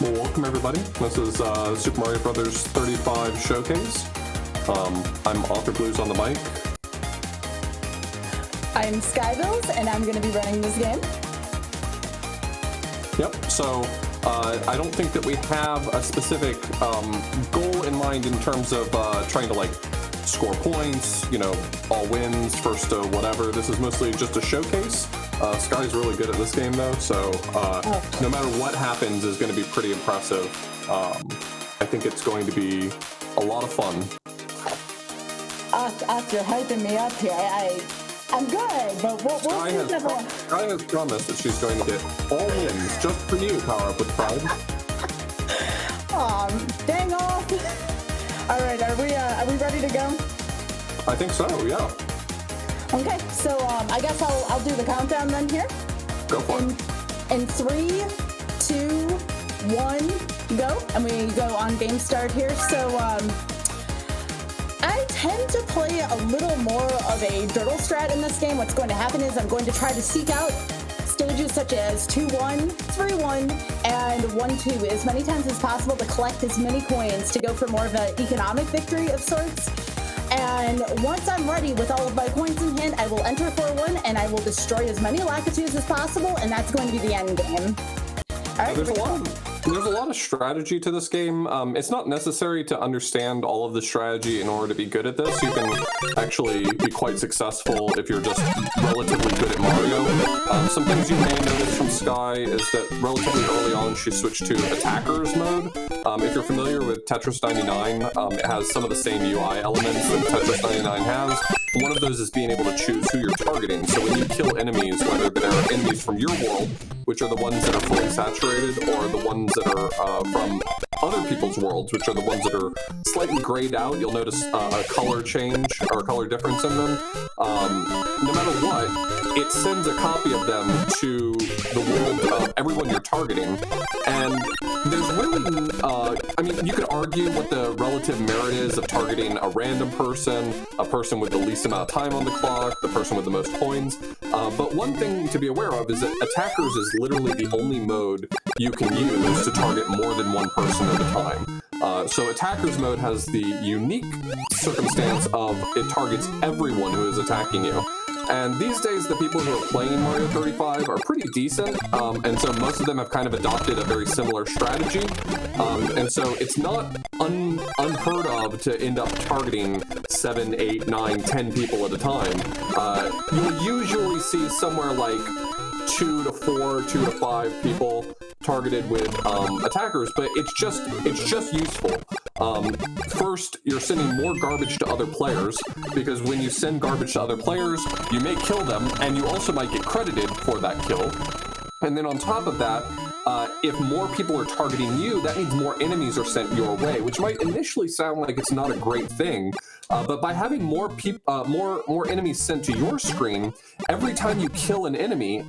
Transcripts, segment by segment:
Well, welcome everybody. This is Super Mario Brothers 35 Showcase. I'm Author Blues on the mic. I'm Skybilz, and I'm going to be running this game. Yep, so I don't think that we have a specific goal in mind in terms of trying to, score points, all wins, first to whatever. This is mostly just a showcase. Sky's really good at this game, though, so no matter what happens is going to be pretty impressive. I think it's going to be a lot of fun. After hyping me up here, I'm good, but Sky has promised that she's going to get all wins just for you, Power Up with Pride. Dang off. All right, are we ready to go? I think so, yeah. Okay, so I guess I'll do the countdown then here. Go for it. In 3, 2, 1, go. And we go on game start here. So I tend to play a little more of a Durdle strat in this game. What's going to happen is I'm going to try to seek out stages such as 2-1, 3-1, and 1-2 as many times as possible to collect as many coins to go for more of an economic victory of sorts. And once I'm ready with all of my coins in hand, I will enter for one, and I will destroy as many Lakitus as possible, and that's going to be the end game. All right, there's a lot of strategy to this game. It's not necessary to understand all of the strategy in order to be good at this. You can actually be quite successful if you're just relatively good at Mario. Some things you may notice from Sky is that relatively early on she switched to Attackers mode. If you're familiar with Tetris 99, it has some of the same UI elements that Tetris 99 has. One of those is being able to choose who you're targeting. So when you kill enemies, whether they're enemies from your world, which are the ones that are fully saturated, or the ones that are from other people's worlds, which are the ones that are slightly grayed out, you'll notice a color change or a color difference in them. No matter what, it sends a copy of them to the world of everyone you're targeting. And there's really, you could argue what the relative merit is of targeting a random person, a person with the least amount of time on the clock, the person with the most coins. But one thing to be aware of is that Attackers is literally the only mode you can use to target more than one person at a time. So Attackers mode has the unique circumstance of it targets everyone who is attacking you. And these days, the people who are playing Mario 35 are pretty decent, and so most of them have kind of adopted a very similar strategy. And so it's not unheard of to end up targeting 7, 8, 9, 10 people at a time. You'll usually see somewhere like 2 to 4, 2 to 5 people targeted with Attackers, but it's just useful. First, you're sending more garbage to other players, because when you send garbage to other players, you may kill them, and you also might get credited for that kill. And then on top of that, if more people are targeting you, that means more enemies are sent your way, which might initially sound like it's not a great thing. But by having more enemies sent to your screen, every time you kill an enemy,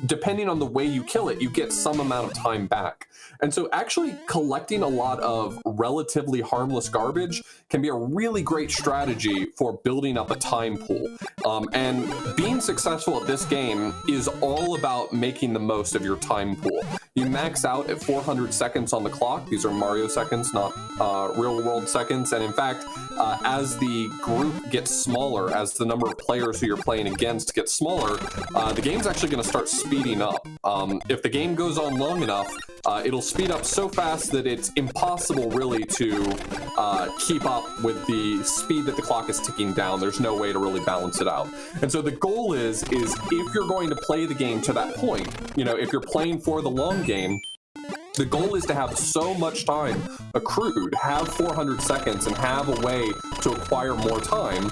depending on the way you kill it, you get some amount of time back. And so actually collecting a lot of relatively harmless garbage can be a really great strategy for building up a time pool. And being successful at this game is all about making the most of your time pool. You max out at 400 seconds on the clock. These are Mario seconds, not real world seconds. And in fact, as the group gets smaller, as the number of players who you're playing against gets smaller, the game's actually going to start speeding up. If the game goes on long enough, it'll speed up so fast that it's impossible really to keep up with the speed that the clock is ticking down. There's no way to really balance it out. And so the goal is if you're going to play the game to that point, if you're playing for the long game, the goal is to have so much time accrued, have 400 seconds, and have a way to acquire more time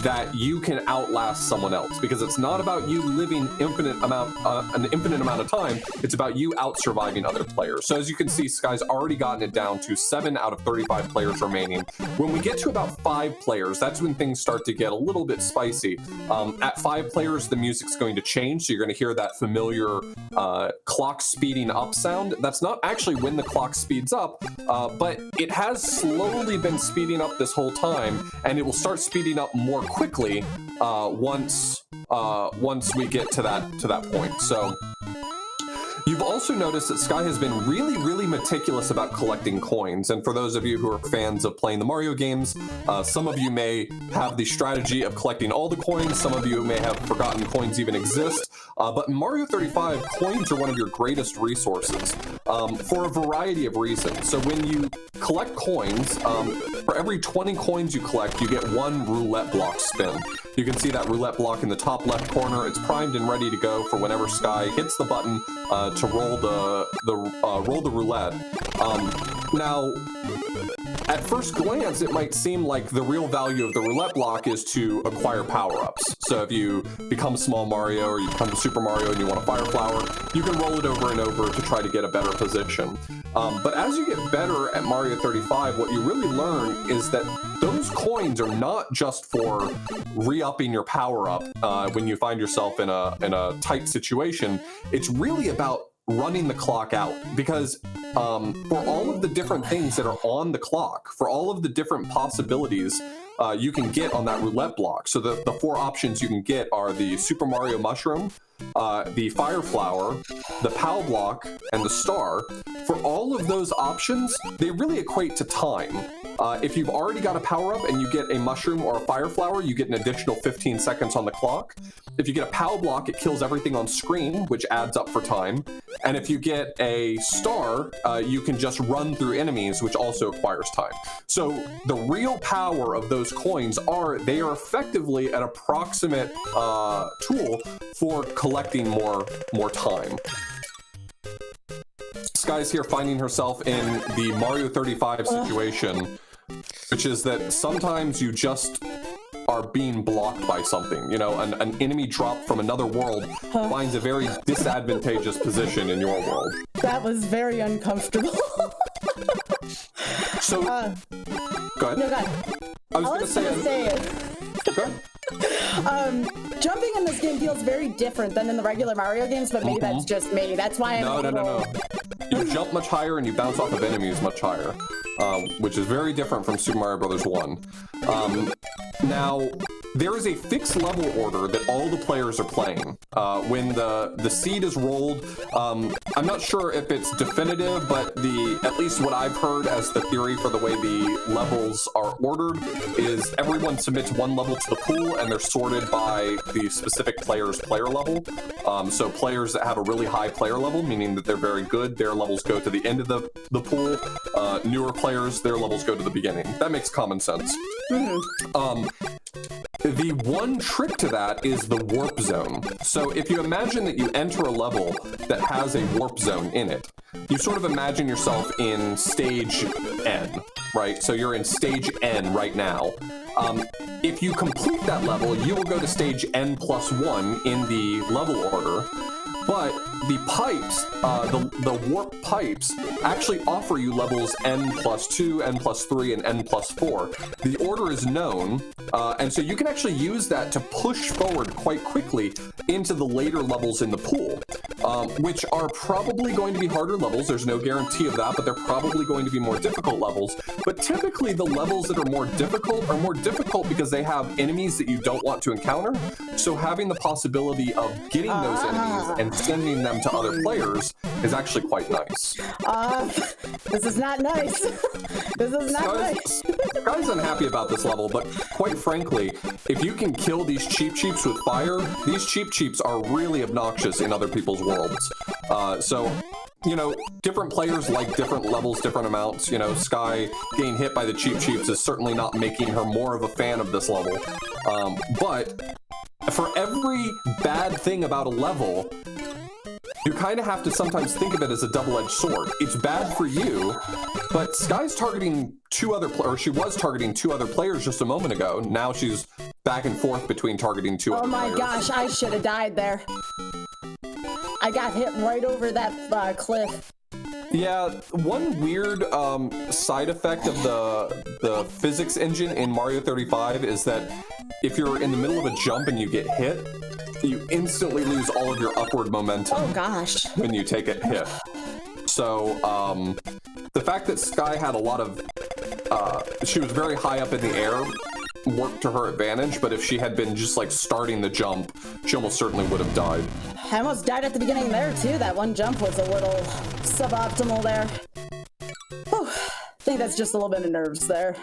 that you can outlast someone else, because it's not about you living an infinite amount of time. It's about you out-surviving other players. So as you can see, Sky's already gotten it down to 7 out of 35 players remaining. When we get to about 5 players, that's when things start to get a little bit spicy. At 5 players, the music's going to change, so you're going to hear that familiar clock speeding up sound. That's not actually when the clock speeds up, but it has slowly been speeding up this whole time, and it will start speeding up more quickly once we get to that point. So You've also noticed that Sky has been really, really meticulous about collecting coins. And for those of you who are fans of playing the Mario games, some of you may have the strategy of collecting all the coins. Some of you may have forgotten coins even exist. But in Mario 35, coins are one of your greatest resources for a variety of reasons. So when you collect coins, for every 20 coins you collect, you get one roulette block spin. You can see that roulette block in the top left corner. It's primed and ready to go for whenever Sky hits the button to roll the roulette. Now, at first glance, it might seem like the real value of the roulette block is to acquire power-ups. So if you become Small Mario or you become Super Mario and you want a Fire Flower, you can roll it over and over to try to get a better position. But as you get better at Mario 35, what you really learn is that those coins are not just for re-upping your power-up when you find yourself in a tight situation. It's really about running the clock out, because for all of the different things that are on the clock, for all of the different possibilities you can get on that roulette block. So the 4 options you can get are the Super Mario Mushroom, the Fire Flower, the POW block, and the star. For all of those options, they really equate to time. If you've already got a power-up and you get a mushroom or a Fire Flower, you get an additional 15 seconds on the clock. If you get a POW block, it kills everything on screen, which adds up for time. And if you get a star, you can just run through enemies, which also acquires time. So the real power of those coins they are effectively an approximate tool for collecting more time. Sky's here finding herself in the Mario 35 situation, which is that sometimes you just are being blocked by something. You know, an enemy drop from another world finds a very disadvantageous position in your world. That was very uncomfortable. So, go ahead. No, go ahead. I was gonna say it. Okay. Jumping in this game feels very different than in the regular Mario games, but maybe that's just me. That's why I'm No. You jump much higher and you bounce off of enemies much higher, which is very different from Super Mario Bros. 1. Now, there is a fixed level order that all the players are playing. When the seed is rolled, I'm not sure if it's definitive, but at least what I've heard as the theory for the way the levels are ordered is everyone submits one level to the pool and they're sorted by the specific player's player level. So players that have a really high player level, meaning that they're very good, their levels go to the end of the pool. Newer players, their levels go to the beginning. That makes common sense. The one trick to that is the warp zone. So if you imagine that you enter a level that has a warp zone in it, you sort of imagine yourself in stage N, right? So you're in stage N right now. If you complete that level, you will go to stage N+1 in the level order. But the pipes, the warp pipes, actually offer you levels N+2, N+3, and N+4. The order is known, and so you can actually use that to push forward quite quickly into the later levels in the pool, which are probably going to be harder levels. There's no guarantee of that, but they're probably going to be more difficult levels. But typically, the levels that are more difficult because they have enemies that you don't want to encounter. So having the possibility of getting those enemies and sending them to other players is actually quite nice. This is not nice. This is not nice. Sky's unhappy about this level, but quite frankly, if you can kill these Cheep Cheeps with fire, these Cheep Cheeps are really obnoxious in other people's worlds. So, you know, different players like different levels, different amounts. You know, Sky getting hit by the Cheep Cheeps is certainly not making her more of a fan of this level. But for every bad thing about a level, you kind of have to sometimes think of it as a double-edged sword. It's bad for you, but Sky's targeting she was targeting 2 other players just a moment ago. Now she's back and forth between targeting 2 other players. Oh my gosh, I should have died there. I got hit right over that cliff. Yeah, one weird side effect of the physics engine in Mario 35 is that if you're in the middle of a jump and you get hit, you instantly lose all of your upward momentum. Oh gosh. When you take a hit. So the fact that Sky had a lot of she was very high up in the air worked to her advantage, but if she had been just like starting the jump, she almost certainly would have died. I almost died at the beginning there too. That one jump was a little suboptimal there. Whew. I think that's just a little bit of nerves there.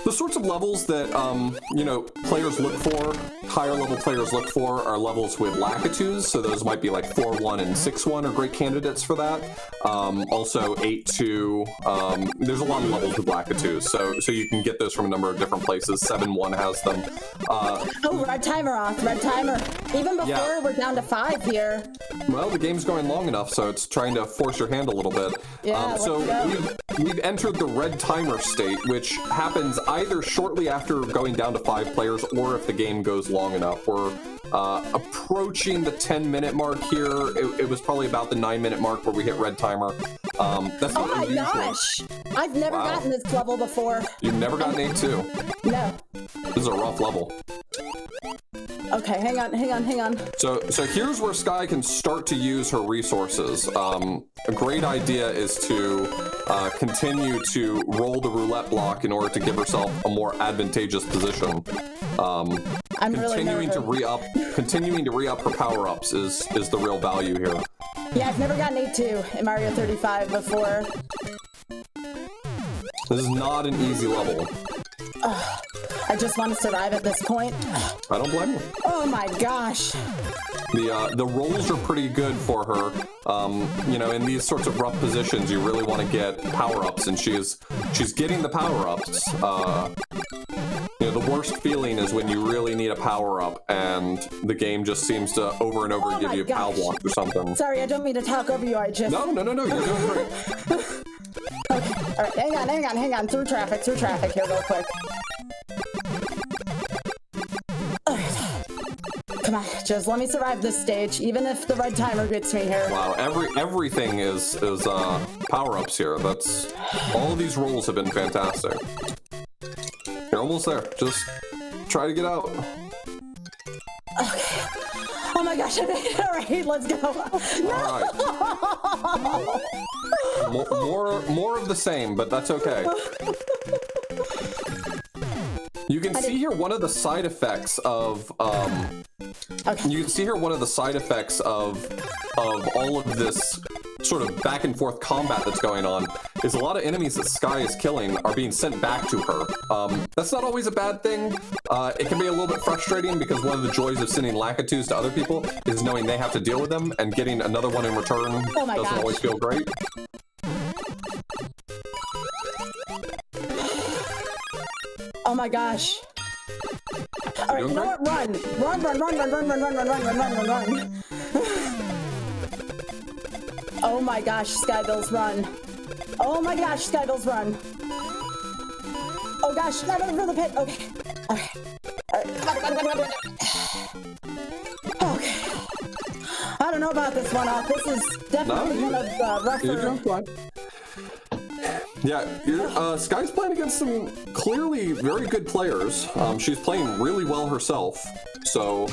The sorts of levels that, you know, players look for, higher level players look for, are levels with Lakitus. So those might be like 4-1 and 6-1 are great candidates for that. Also 8-2. There's a lot of levels with Lakitus, so you can get those from a number of different places. 7-1 has them. Oh, red timer off, red timer. Even before we're down to 5 here. Well, the game's going long enough, so it's trying to force your hand a little bit. Yeah, so we've entered the red timer state, which happens either shortly after going down to 5 players or if the game goes long enough. We're approaching the 10-minute mark here. It was probably about the 9-minute mark where we hit red timer. That's not unusual. Gosh! I've never gotten this level before. You've never gotten 8-2? No. This is a rough level. Okay, hang on. So here's where Sky can start to use her resources. A great idea is to continue to roll the roulette block in order to give herself a more advantageous position. I'm continuing to re-up her power-ups is the real value here. Yeah, I've never gotten 8-2 in Mario 35 before. This is not an easy level. I just want to survive at this point. I don't blame you. Oh my gosh. The rolls are pretty good for her. You know, in these sorts of rough positions, you really want to get power-ups, and she's getting the power-ups. You know, the worst feeling is when you really need a power-up, and the game just seems to over and over give you a power block or something. Sorry, I don't mean to talk over you. I just... No, you're doing great. Okay, all right, hang on. Through traffic here real quick. Come on, just let me survive this stage, even if the red timer gets me here. Wow, everything is power-ups here. That's all of these rolls have been fantastic. You're almost there. Just try to get out. Okay. Oh my gosh, I made it. All right, let's go. All right. More of the same, but that's okay. You can see here one of the side effects of you can see here one of the side effects of all of this sort of back and forth combat that's going on is a lot of enemies that Sky is killing are being sent back to her. That's not always a bad thing. It can be a little bit frustrating because one of the joys of sending Lakitus to other people is knowing they have to deal with them, and getting another one in return doesn't always feel great. Oh my gosh. All right, you know what? Run. Oh my gosh, Skybilz, run. Oh my gosh, Skybilz, run. Oh gosh, not over the pit. Okay. All right. Come on. Okay. I don't know about this one off. This is definitely one of the rougher. You're doing fine. Yeah, Sky's playing against some clearly very good players. She's playing really well herself, so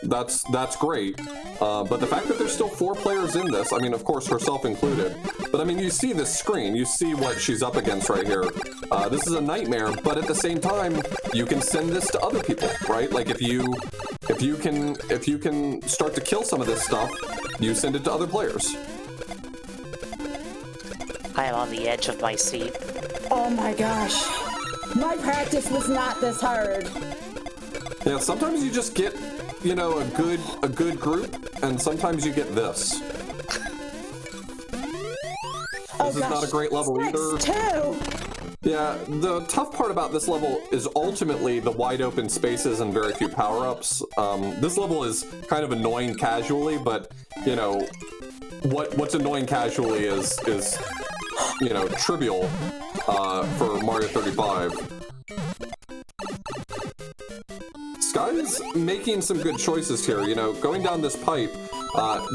that's great. But the fact that there's still 4 players in this, I mean, of course, herself included. But I mean, you see this screen, you see what she's up against right here. This is a nightmare, but at the same time, you can send this to other people, right? Like if you can start to kill some of this stuff, you send it to other players. I am on the edge of my seat. Oh my gosh. My practice was not this hard. Yeah, sometimes you just get, you know, a good group, and sometimes you get this. This is not a great level either. Yeah, the tough part about this level is ultimately the wide open spaces and very few power-ups. This level is kind of annoying casually, but, you know, what's annoying casually is you know, trivial for Mario 35. Sky's making some good choices here. You know, going down this pipe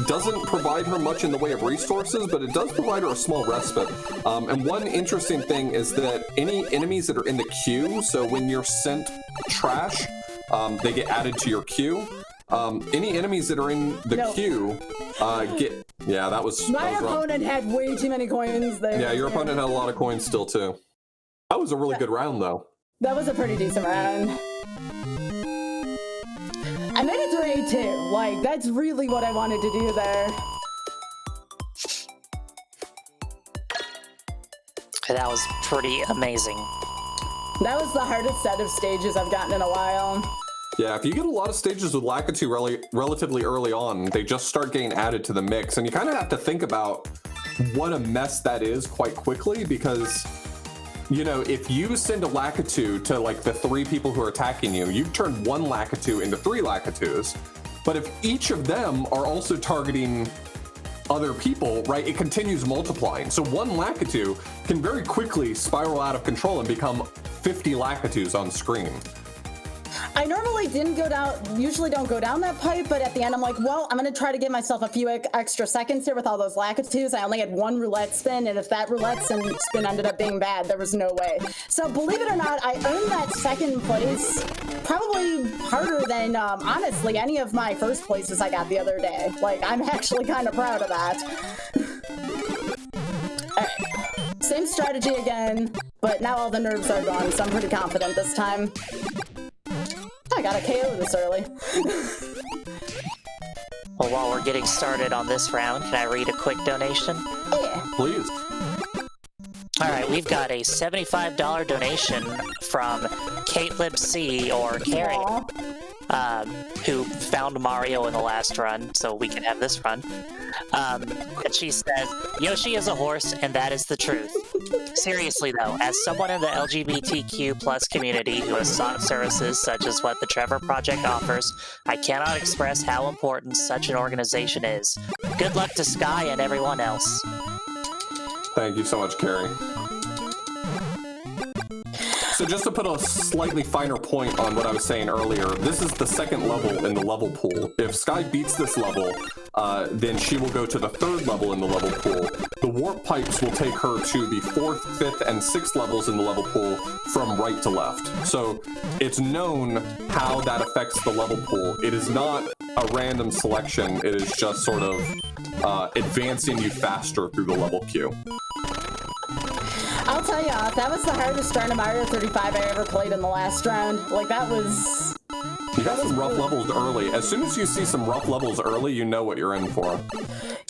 doesn't provide her much in the way of resources, but it does provide her a small respite. And one interesting thing is that any enemies that are in the queue, so when you're sent trash, they get added to your queue. Any enemies that are in the queue get... Yeah, that was... My opponent had way too many coins there. Yeah, your opponent had a lot of coins still, too. That was a really good round, though. That was a pretty decent round. I made it through A2. Like, that's really what I wanted to do there. That was pretty amazing. That was the hardest set of stages I've gotten in a while. Yeah, if you get a lot of stages with Lakitu relatively early on, they just start getting added to the mix, and you kind of have to think about what a mess that is quite quickly, because, you know, if you send a Lakitu to, like, the 3 people who are attacking you, you've turned 1 Lakitu into 3 Lakitus, but if each of them are also targeting other people, right, it continues multiplying. So 1 Lakitu can very quickly spiral out of control and become 50 Lakitus on screen. I normally usually don't go down that pipe, but at the end I'm like, well, I'm going to try to give myself a few extra seconds here with all those Lakitus. I only had 1 roulette spin, and if that roulette spin ended up being bad, there was no way. So believe it or not, I earned that 2nd place probably harder than, honestly, any of my 1st places I got the other day. Like, I'm actually kind of proud of that. Alright, same strategy again, but now all the nerves are gone, so I'm pretty confident this time. I got a KO this early. Well, while we're getting started on this round, can I read a quick donation? Yeah. Please. Alright, we've got a $75 donation from KateLibC, or Carrie, who found Mario in the last run, so we can have this run. And she says, Yoshi is a horse, and that is the truth. Seriously though, as someone in the LGBTQ plus community who has sought services such as what the Trevor Project offers, I cannot express how important such an organization is. Good luck to Sky and everyone else. Thank you so much, Carrie. So just to put a slightly finer point on what I was saying earlier, this is the 2nd level in the level pool. If Sky beats this level, then she will go to the 3rd level in the level pool. The warp pipes will take her to the 4th, 5th, and 6th levels in the level pool from right to left. So it's known how that affects the level pool. It is not a random selection. It is just sort of advancing you faster through the level queue. I'll tell ya, that was the hardest round of Mario 35 I ever played in the last round. Like, that was... You got some rough levels early. As soon as you see some rough levels early, you know what you're in for.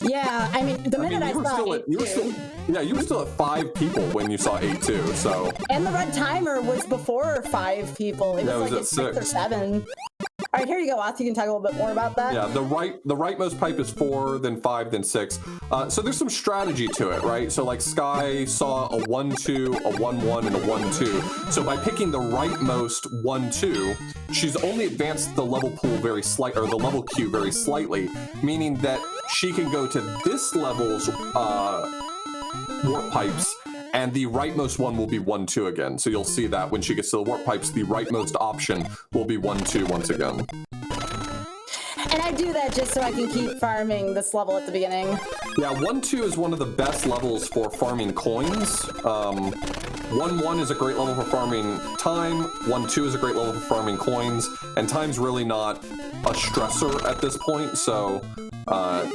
Yeah, I mean, the minute I saw 8-2... you were still at 5 people when you saw 8-2, so... And the red timer was before 5 people. It was like at 6 or 7. All right, here you go, Oth. You can talk a little bit more about that. Yeah, the rightmost pipe is 4, then 5, then 6. So there's some strategy to it, right? So like Sky saw a 1-2, a 1-1, and a 1-2. So by picking the rightmost 1-2, she's only advanced the level pool the level queue very slightly, meaning that she can go to this level's warp pipes, and the rightmost one will be 1-2 again. So you'll see that when she gets to the warp pipes, the rightmost option will be 1-2 once again. And I do that just so I can keep farming this level at the beginning. Yeah, 1-2 is one of the best levels for farming coins. 1-1 is a great level for farming time. 1-2 is a great level for farming coins. And time's really not a stressor at this point, so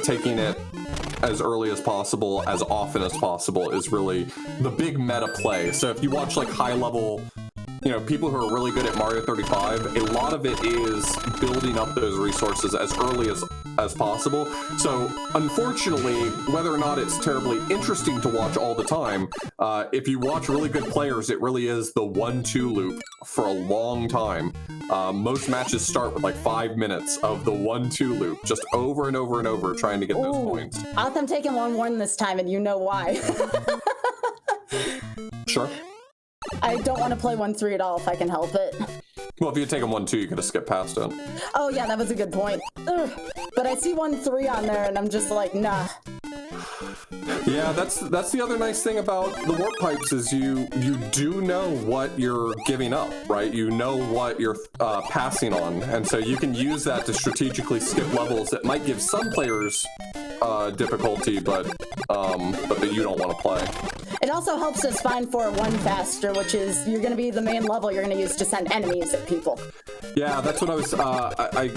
taking it as early as possible, as often as possible, is really the big meta play. So if you watch like high level, you know, people who are really good at Mario 35, a lot of it is building up those resources as early as possible. So unfortunately, whether or not it's terribly interesting to watch all the time, if you watch really good players, it really is the 1-2 loop for a long time. Most matches start with like 5 minutes of the 1-2 loop, just over and over and over, trying to get those points. Oth, I'm taking 1-1 this time, and you know why. Sure. I don't want to play 1-3 at all if I can help it. Well, if you had taken 1-2, you could have skipped past it. Oh yeah, that was a good point. Ugh. But I see 1-3 on there, and I'm just like, nah. Yeah, that's the other nice thing about the warp pipes is you do know what you're giving up, right? You know what you're passing on, and so you can use that to strategically skip levels that might give some players difficulty, but that you don't want to play. It It also helps us find 4-1 faster, which is you're going to be the main level you're going to use to send enemies at people. Yeah, that's what I was. I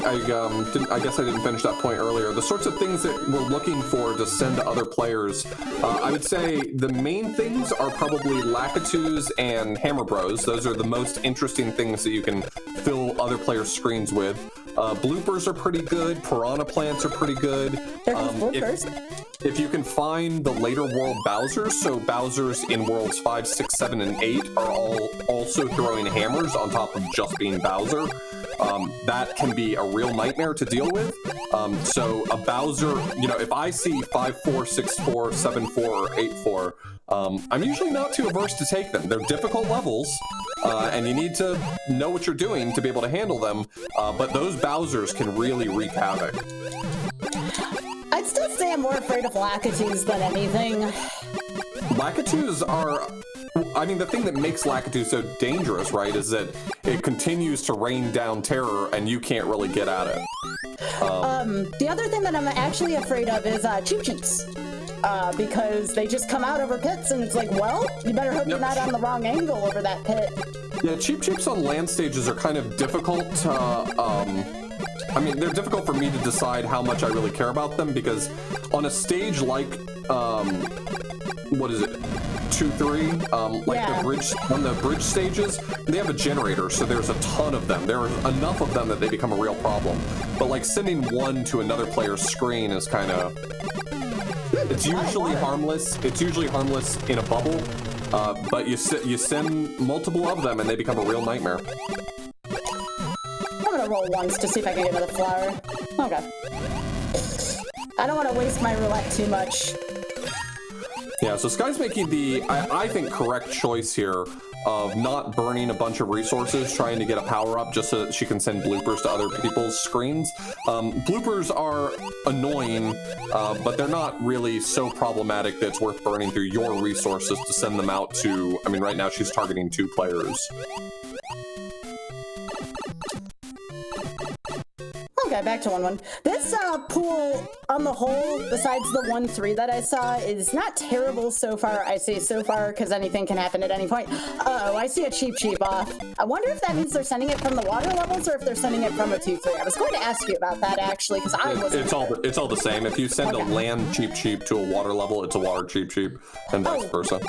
guess I didn't finish that point earlier. The sorts of things that we're looking for to send to other players, I would say the main things are probably Lakitus and Hammer Bros. Those are the most interesting things that you can fill other players' screens with. Bloopers are pretty good. Piranha plants are pretty good. There goes bloopers. If you can find the later world Bowsers, so Bowsers in worlds 5, 6, 7, and 8 are all also throwing hammers on top of just being Bowser. That can be a real nightmare to deal with. So a Bowser, if I see 5-4, 6-4, 7-4, or 8-4, I'm usually not too averse to take them. They're difficult levels, and you need to know what you're doing to be able to handle them, but those Bowsers can really wreak havoc. I'd still say I'm more afraid of Lakitus than anything. Lakitus are... I mean, the thing that makes Lakitu so dangerous, right, is that it continues to rain down terror and you can't really get at it. The other thing that I'm actually afraid of is Cheep Cheeps. Because they just come out over pits and it's like, well, you better hope you're not on the wrong angle over that pit. Yeah, Cheep Cheeps on land stages are kind of difficult. I mean, they're difficult for me to decide how much I really care about them because on a stage like, what is it? 2-3, the bridge stages, they have a generator, so there's a ton of them. There are enough of them that they become a real problem. But like sending one to another player's screen is kind of, it's usually harmless. It's usually harmless in a bubble, but you send multiple of them and they become a real nightmare. I'm gonna roll once to see if I can get another flower. Okay. I don't want to waste my roulette too much. Yeah, so Sky's making the, I think, correct choice here of not burning a bunch of resources trying to get a power-up just so that she can send bloopers to other people's screens. Bloopers are annoying, but they're not really so problematic that it's worth burning through your resources to send them out to, I mean, right now she's targeting 2 players. Okay, back to 1-1. This pool, on the whole, besides the 1-3 that I saw, is not terrible so far. I say so far because anything can happen at any point. Oh, I see a Cheep Cheep off. I wonder if that means they're sending it from the water levels or if they're sending it from a 2-3. I was going to ask you about that, actually, because I wasn't It's all the same. If you send a land Cheep Cheep to a water level, it's a water Cheep Cheep, and vice versa.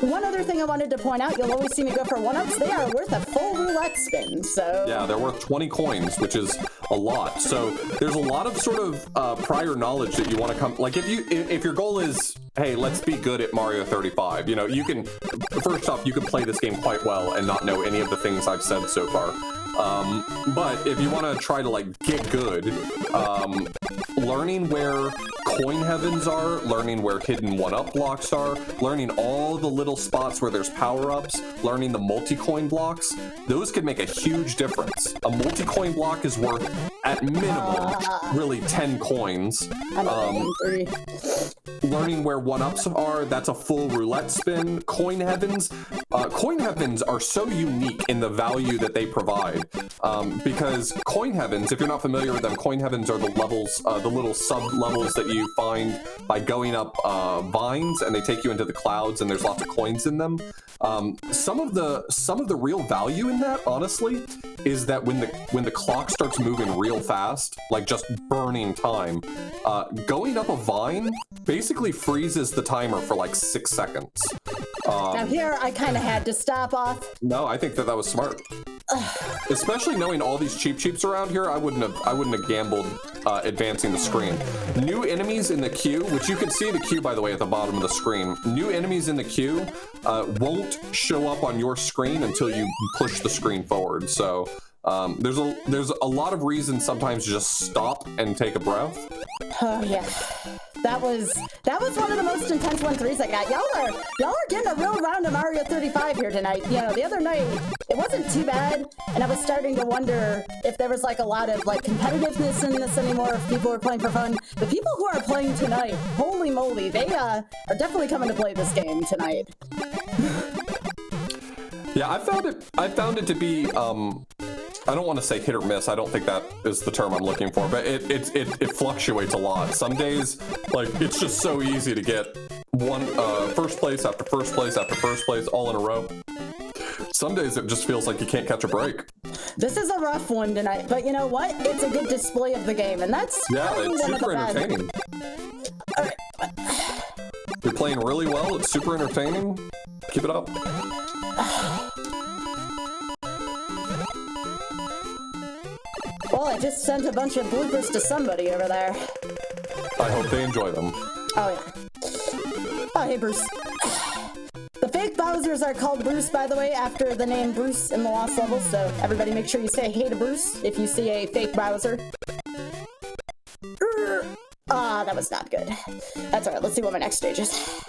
One other thing I wanted to point out, you'll always see me go for 1-ups. They are worth a full roulette spin, so... Yeah, they're worth 20 coins, which is a lot. So there's a lot of sort of prior knowledge that you want to come... Like, if your goal is, hey, let's be good at Mario 35, you can... First off, you can play this game quite well and not know any of the things I've said so far. But if you want to try to, like, get good, learning where coin heavens are, learning where hidden 1-up blocks are, learning all the little spots where there's power-ups, learning the multi-coin blocks, those could make a huge difference. A multi-coin block is worth, at minimum, really 10 coins. Learning where 1-ups are, that's a full roulette spin. Coin heavens are so unique in the value that they provide. Because coin heavens, if you're not familiar with them, coin heavens are the levels, the little sub-levels that you find by going up vines, and they take you into the clouds, and there's lots of coins in them. Some of the real value in that, honestly, is that when the clock starts moving real fast, like just burning time, going up a vine basically freezes the timer for like 6 seconds. Now here, I kind of had to stop off. No, I think that was smart. Especially knowing all these Cheep Cheeps around here, I wouldn't have gambled advancing the screen. New enemies in the queue, which you can see the queue, by the way, at the bottom of the screen. New enemies in the queue won't show up on your screen until you push the screen forward. So there's a lot of reasons sometimes to just stop and take a breath. Oh yeah. That was one of the most intense 1-3s I got. Y'all are getting a real round of Mario 35 here tonight. The other night it wasn't too bad, and I was starting to wonder if there was like a lot of like competitiveness in this anymore, if people were playing for fun. The people who are playing tonight, holy moly, they are definitely coming to play this game tonight. Yeah, I found it to be I don't want to say hit or miss. I don't think that is the term I'm looking for, but it fluctuates a lot. Some days, like, it's just so easy to get first place after first place after first place all in a row. Some days it just feels like you can't catch a break. This is a rough one tonight, but you know what? It's a good display of the game, and that's it's super entertaining. All right. You're playing really well. It's super entertaining. Keep it up. Well, I just sent a bunch of bloopers to somebody over there. I hope they enjoy them. Oh, yeah. Oh, hey, Bruce. The fake Bowsers are called Bruce, by the way, after the name Bruce in the Lost Levels, so everybody make sure you say hey to Bruce if you see a fake Bowser. Ah, that was not good. That's alright, let's see what my next stage is.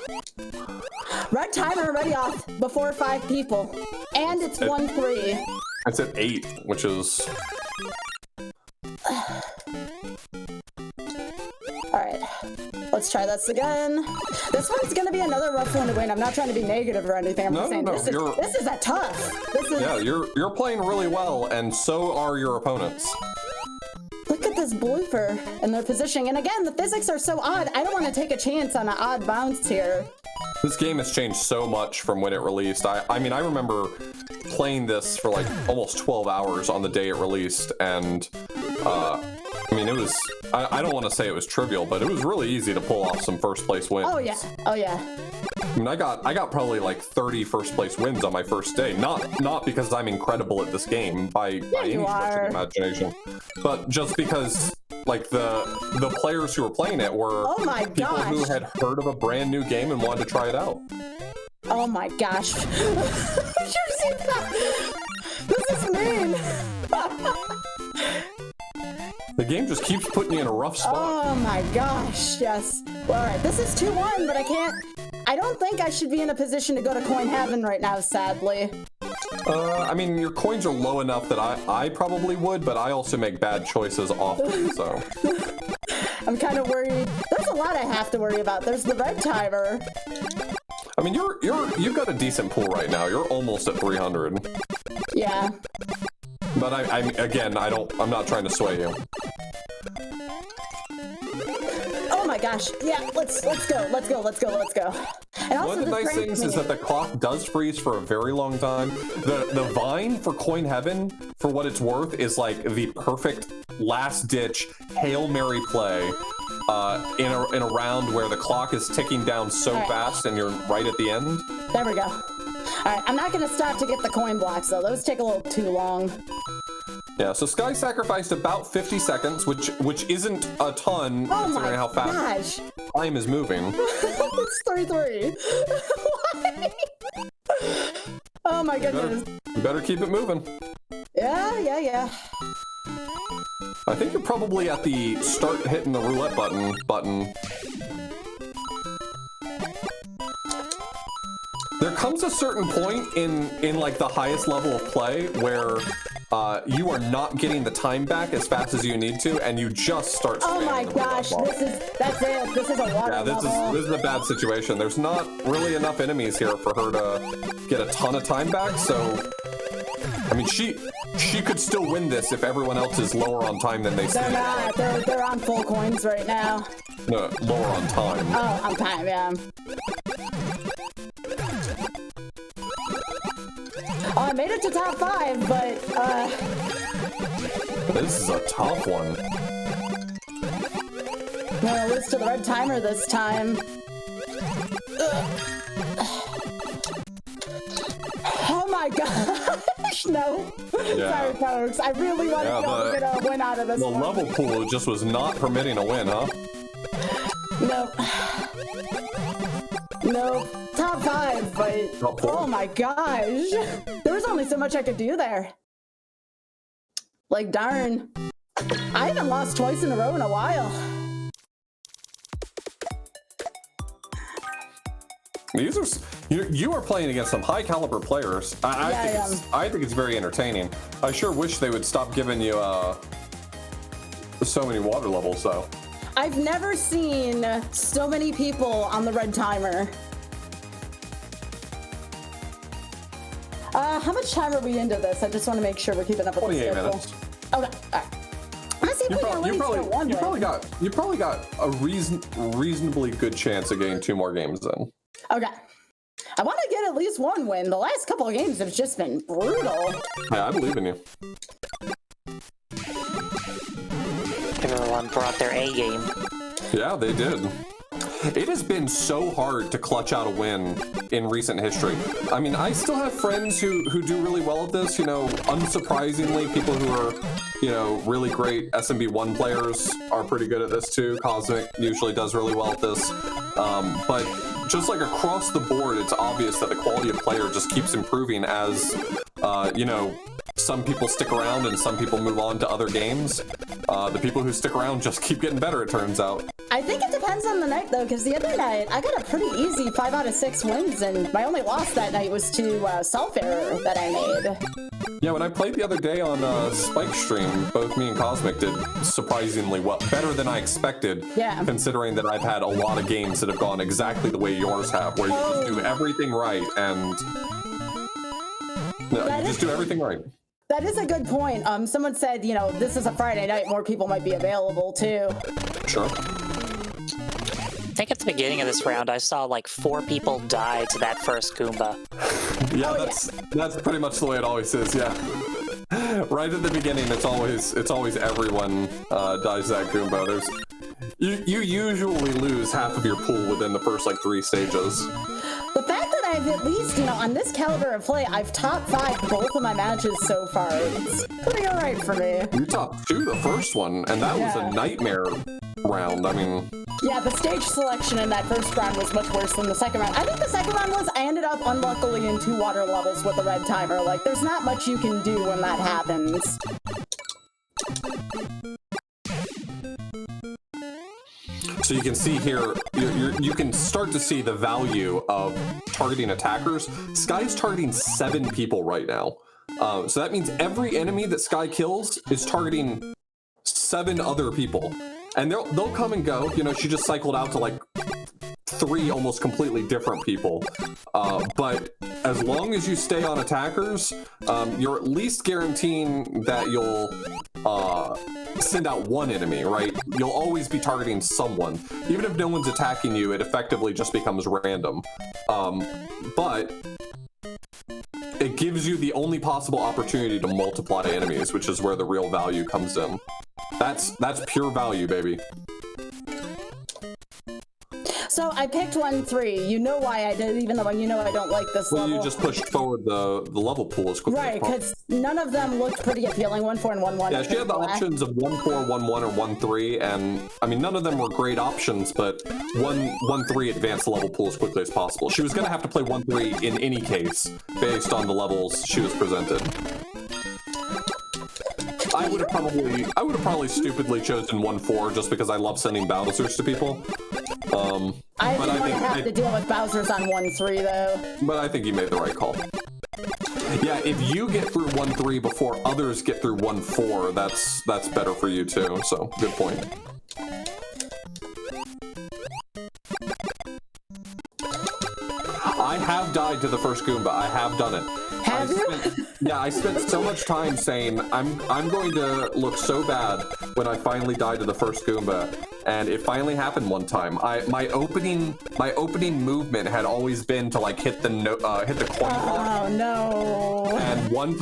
Red timer ready off before 5 people. And it's 1-3. It's at 8, which is... Alright, let's try this again. This one's gonna be another rough one to win. I'm not trying to be negative or anything. I'm just saying this is a tough. Yeah, you're playing really well, and so are your opponents. Look at this blooper and their positioning. And again, the physics are so odd. I don't want to take a chance on an odd bounce here. This game has changed so much from when it released. I mean, I remember playing this for like almost 12 hours on the day it released, and I mean, it was, I don't want to say it was trivial, but it was really easy to pull off some first place wins. Oh, yeah. Oh, yeah. I mean, I got probably like 30 first place wins on my first day. Not because I'm incredible at this game by any stretch of the imagination, but just because like the players who were playing it were people who had heard of a brand new game and wanted to try it out. Oh my gosh. You've seen that? This is mean. The game just keeps putting you in a rough spot. Oh my gosh, yes. Well, all right, this is 2-1, but I don't think I should be in a position to go to coin heaven right now, sadly. I mean, your coins are low enough that I probably would, but I also make bad choices often, so. I'm kind of worried. There's a lot I have to worry about. There's the red timer. I mean, you've got a decent pool right now. You're almost at 300. Yeah. But I'm not trying to sway you. Oh my gosh. Yeah, let's go. And also, one of the nice things is that the clock does freeze for a very long time. The vine for Coin Heaven, for what it's worth, is like the perfect last-ditch Hail Mary play in a round where the clock is ticking down so fast and you're right at the end. There we go. All right, I'm not going to stop to get the coin blocks, though. Those take a little too long. Yeah, so Sky sacrificed about 50 seconds, which isn't a ton considering how fast time is moving. It's 3-3. Why? Oh my goodness. You better keep it moving. Yeah. I think you're probably at the start hitting the roulette button. There comes a certain point in like the highest level of play where you are not getting the time back as fast as you need to, and you just start. Oh my gosh, that's it. This is a water level. This is a bad situation. There's not really enough enemies here for her to get a ton of time back. So, I mean, she could still win this if everyone else is lower on time than they They're not. They're on full coins right now. No, lower on time. Oh, on time, yeah. Oh, I made it to top 5, but, This is a tough one. I'm gonna lose to the red timer this time. Oh my gosh, no. Sorry, folks. I really want to get a win out of this one. The level pool just was not permitting a win, huh? No. Top 5, but oh my gosh. There was only so much I could do there. Like, darn. I haven't lost twice in a row in a while. You are playing against some high caliber players. I think it's very entertaining. I sure wish they would stop giving you so many water levels though. I've never seen so many people on the red timer. How much time are we into this? I just want to make sure we're keeping up with the schedule. 28 minutes. Okay, all right. I'm gonna see if we can at least get one win. You probably got a reasonably good chance of getting 2 more games in. Okay. I want to get at least one win. The last couple of games have just been brutal. Yeah, I believe in you. Everyone brought their A game. Yeah, they did. It has been so hard to clutch out a win in recent history. I mean, I still have friends who do really well at this. You know, unsurprisingly, people who are, you know, really great SMB1 players are pretty good at this too. Cosmic usually does really well at this. But just like across the board, it's obvious that the quality of player just keeps improving as, you know, some people stick around and some people move on to other games. The people who stick around just keep getting better, it turns out. I think it depends on the night, though, because the other night, I got a pretty easy 5 out of 6 wins, and my only loss that night was to self-error that I made. Yeah, when I played the other day on Spike stream, both me and Cosmic did surprisingly well. Better than I expected, considering that I've had a lot of games that have gone exactly the way yours have, where you just do everything right, and... No, you just do everything right. That is a good point. Someone said, you know, this is a Friday night, more people might be available, too. Sure. I think at the beginning of this round, I saw like 4 people die to that first Goomba. Yeah, that's pretty much the way it always is. Yeah, right at the beginning, it's always everyone dies to that Goomba. You usually lose half of your pool within the first like 3 stages. The fact that I've at least, you know, on this caliber of play, I've top 5 both of my matches so far. It's pretty alright for me. You top 2 the first one, and that was a nightmare round. I mean... Yeah, the stage selection in that first round was much worse than the second round. I think the second round was, I ended up unluckily in 2 water levels with the red timer. Like, there's not much you can do when that happens. So you can see here, you can start to see the value of targeting attackers. Sky's targeting 7 people right now. So that means every enemy that Sky kills is targeting 7 other people. And they'll come and go. You know, she just cycled out to like 3 almost completely different people. But as long as you stay on attackers, you're at least guaranteeing that you'll send out 1 enemy, right? You'll always be targeting someone. Even if no one's attacking you, it effectively just becomes random. But it gives you the only possible opportunity to multiply enemies, which is where the real value comes in. That's pure value, baby. So I picked 1-3. You know why I did, even though you know I don't like this level. Well, you just pushed forward the level pool as quickly as possible. Right, because none of them looked pretty appealing. 1-4 and 1-1. Yeah, she had the options of 1-4, 1-1, or 1-3, and I mean, none of them were great options, but 1-3 advanced the level pool as quickly as possible. She was going to have to play 1-3 in any case, based on the levels she was presented. I would have probably stupidly chosen 1-4 just because I love sending Bowsers to people. I didn't want to have to deal with Bowsers on 1-3 though. But I think you made the right call. Yeah, if you get through 1-3 before others get through 1-4, that's better for you too. So good point. I have died to the first Goomba. I have done it. Have you? Yeah, I spent so much time saying I'm going to look so bad when I finally die to the first Goomba, and it finally happened one time. My opening movement had always been to like hit the coin block. Oh no! And one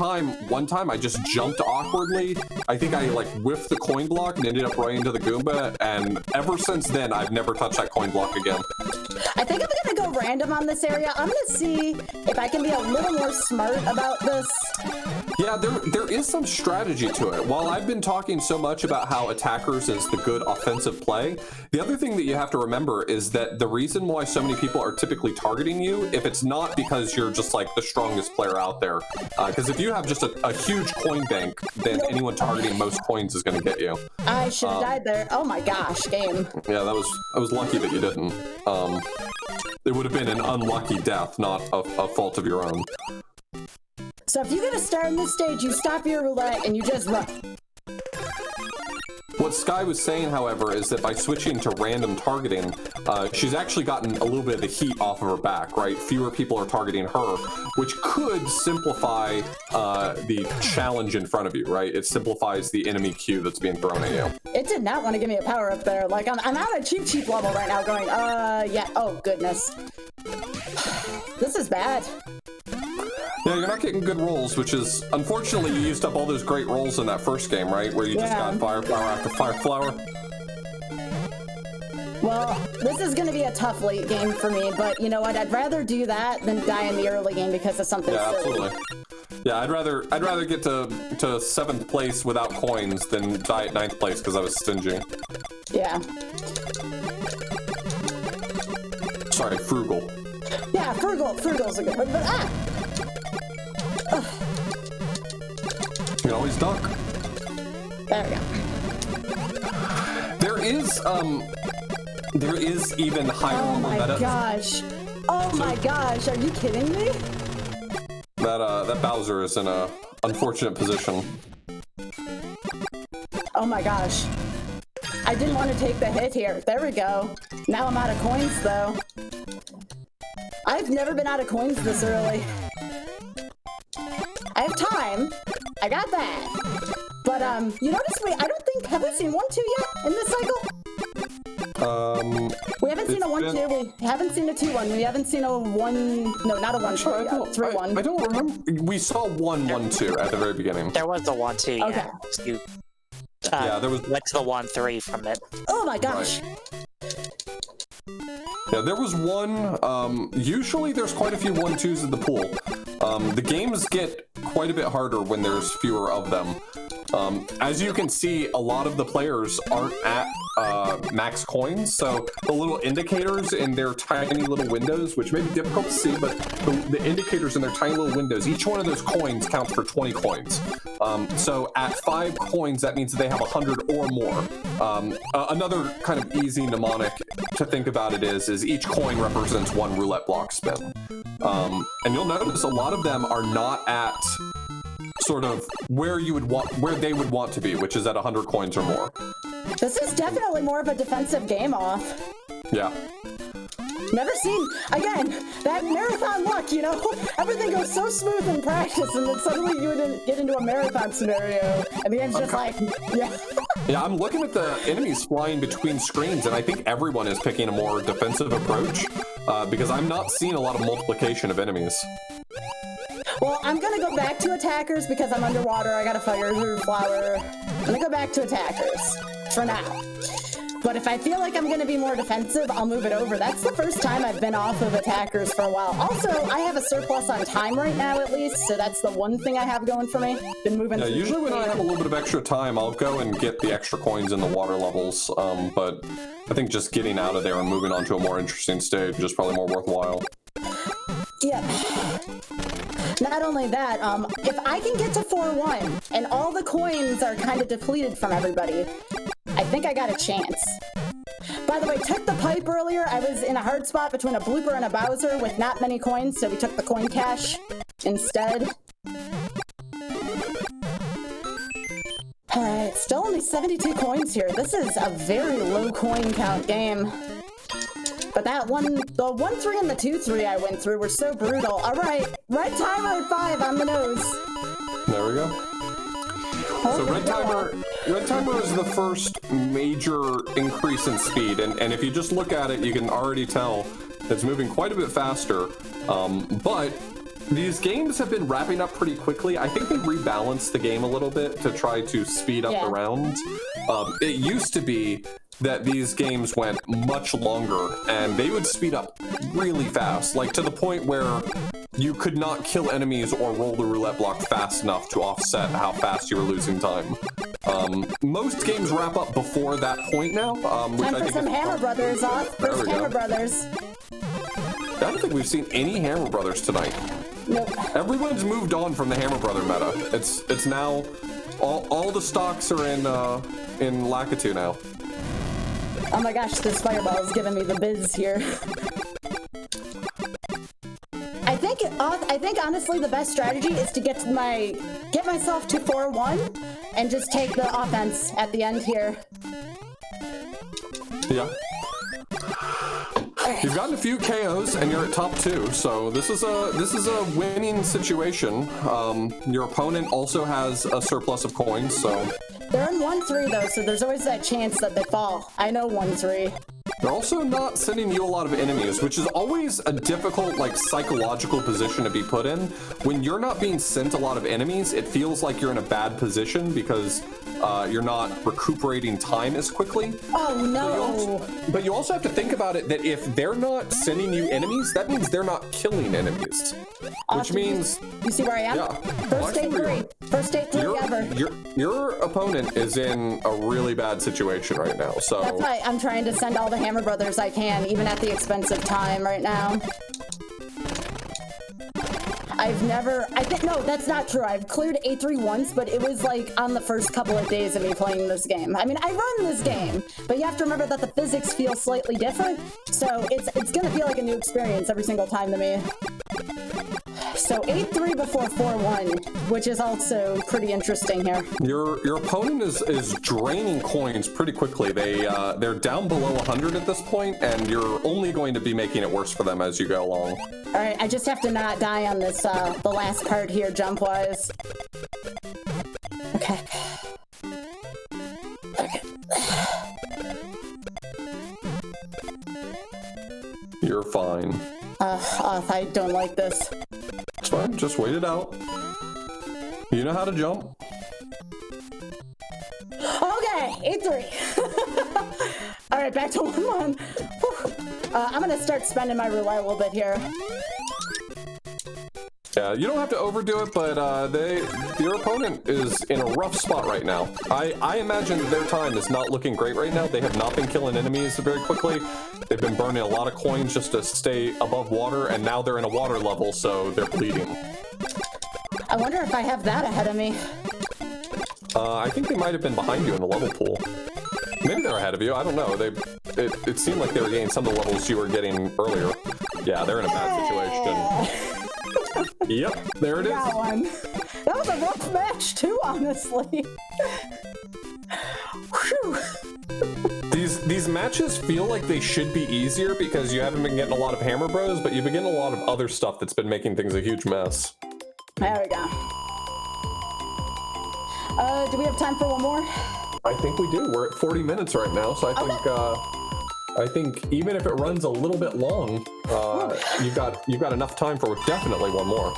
time I just jumped awkwardly. I think I like whiffed the coin block and ended up running into the Goomba, and ever since then I've never touched that coin block again. I think I'm gonna go random on this area. I'm gonna see if I can be a little more smart about this. Yeah, there is some strategy to it. While I've been talking so much about how attackers is the good offensive play, the other thing that you have to remember is that the reason why so many people are typically targeting you, if it's not because you're just like the strongest player out there, because if you have just a huge coin bank, then anyone targeting most coins is going to get you. I should have died there. Oh my gosh, game. Yeah, I was lucky that you didn't. It would have been an unlucky death, not a fault of your own. So if you're gonna start in this stage, you stop your roulette and you just run. What Sky was saying, however, is that by switching to random targeting, she's actually gotten a little bit of the heat off of her back, right? Fewer people are targeting her, which could simplify the challenge in front of you, right? It simplifies the enemy queue that's being thrown at you. It did not want to give me a power up there. Like, I'm at a cheap level right now going, yeah, oh, goodness. This is bad. Yeah, you're not getting good rolls, which is, unfortunately, you used up all those great rolls in that first game, right? Where you just got fire flower after fire flower. Well, this is going to be a tough late game for me, but you know what? I'd rather do that than die in the early game because of something silly. Absolutely. Yeah, I'd rather get to 7th place without coins than die at 9th place because I was stingy. Yeah. Sorry, frugal. Yeah, frugal's a good one, but You can always duck. There we go. There is even higher Oh my meta. gosh. Oh my gosh, are you kidding me? That Bowser is in a unfortunate position. Oh my gosh. I didn't want to take the hit here. There we go. Now I'm out of coins though. I've never been out of coins this early. I have time. I got that. But you notice I don't think, have we seen 1-2 yet in this cycle? We haven't seen a 1-2. We haven't seen a 2-1. We haven't seen a 1. No, not a 1-2 yet. 3-1. I don't remember. We saw 1-1-2 at the very beginning. There was the 1-2. Yeah. Okay. You, yeah, there was. Went to the 1-3 from it. Oh my gosh. Right. Yeah, there was one. Usually there's quite a few 1-2s in the pool. The games get quite a bit harder when there's fewer of them. As you can see, a lot of the players aren't at max coins, so the little indicators in their tiny little windows, which may be difficult to see, but the indicators in their tiny little windows, each one of those coins counts for 20 coins. So at 5 coins, that means that they have 100 or more. Another kind of easy mnemonic to think about it is each coin represents 1 roulette block spin. And you'll notice a lot of them are not at sort of where they would want to be, which is at 100 coins or more. This is definitely more of a defensive game off. Yeah. Never seen, again, that marathon luck, you know? Everything goes so smooth in practice, and then suddenly you would get into a marathon scenario, and the game's just like, yeah. Yeah, I'm looking at the enemies flying between screens, and I think everyone is picking a more defensive approach, because I'm not seeing a lot of multiplication of enemies. Well, I'm gonna go back to attackers because I'm underwater. I got a fire flower. I'm gonna go back to attackers for now. But if I feel like I'm gonna be more defensive, I'll move it over. That's the first time I've been off of attackers for a while. Also, I have a surplus on time right now, at least, so that's the one thing I have going for me. Been moving. Yeah, usually when I have a little bit of extra time, I'll go and get the extra coins in the water levels. But I think just getting out of there and moving on to a more interesting stage is probably more worthwhile. Yeah. Not only that, if I can get to 4-1 and all the coins are kind of depleted from everybody, I think I got a chance. By the way, took the pipe earlier. I was in a hard spot between a blooper and a Bowser with not many coins, so we took the coin cache instead. Alright, still only 72 coins here. This is a very low coin count game. But the 1-3 and the 2-3 I went through were so brutal. Alright, red timer at 5 on the nose. There we go. So red timer is the first major increase in speed, and if you just look at it, you can already tell it's moving quite a bit faster. But these games have been wrapping up pretty quickly. I think they rebalanced the game a little bit to try to speed up the rounds. It used to be that these games went much longer, and they would speed up really fast, like to the point where you could not kill enemies or roll the roulette block fast enough to offset how fast you were losing time. Most games wrap up before that point now. Which Time I for think some Hammer Brothers off. First Hammer Brothers. I don't think we've seen any Hammer Brothers tonight. Nope. Everyone's moved on from the Hammer Brother meta. It's now all the stocks are in Lakitu now. Oh my gosh, this fireball is giving me the biz here. I think I think honestly the best strategy is to get myself to 4-1 and just take the offense at the end here. Yeah. You've gotten a few KOs and you're at top 2, so this is a winning situation. Your opponent also has a surplus of coins, so they're in 1-3 though, so there's always that chance that they fall. I know 1-3. they're also not sending you a lot of enemies, which is always a difficult, like, psychological position to be put in. When you're not being sent a lot of enemies, it feels like you're in a bad position because you're not recuperating time as quickly. Oh no! But you also have to think about it that if they're not sending you enemies, that means they're not killing enemies. Which means... You see where I am? Yeah. First 8-3. First 8-3 ever. Your opponent is in a really bad situation right now, so... That's why I'm trying to send all the Hammer Brothers I can, even at the expense of time right now. No, that's not true. I've cleared 8-3 once, but it was like on the first couple of days of me playing this game. I mean, I run this game, but you have to remember that the physics feel slightly different, so it's gonna feel like a new experience every single time to me. So 8-3 before 4-1, which is also pretty interesting here. Your opponent is draining coins pretty quickly. They're down below 100 at this point, and you're only going to be making it worse for them as you go along. All right, I just have to not die on this the last part here, jump-wise. Okay. Okay. You're fine. I don't like this. It's fine. Just wait it out. You know how to jump. Okay, 8-3. All right, back to 1-1. I'm gonna start spending my roulette a little bit here. Yeah, you don't have to overdo it, but your opponent is in a rough spot right now. I imagine that their time is not looking great right now. They have not been killing enemies very quickly. They've been burning a lot of coins just to stay above water, and now they're in a water level, so they're bleeding. I wonder if I have that ahead of me. I think they might have been behind you in the level pool. Maybe they're ahead of you. I don't know. It seemed like they were getting some of the levels you were getting earlier. Yeah, they're in a bad situation. Yep, there it is. Got one. That was a rough match too, honestly. Whew. These matches feel like they should be easier because you haven't been getting a lot of Hammer Bros, but you've been getting a lot of other stuff that's been making things a huge mess. There we go. Do we have time for one more? I think we do. We're at 40 minutes right now, so I think even if it runs a little bit long, you've got enough time for definitely one more.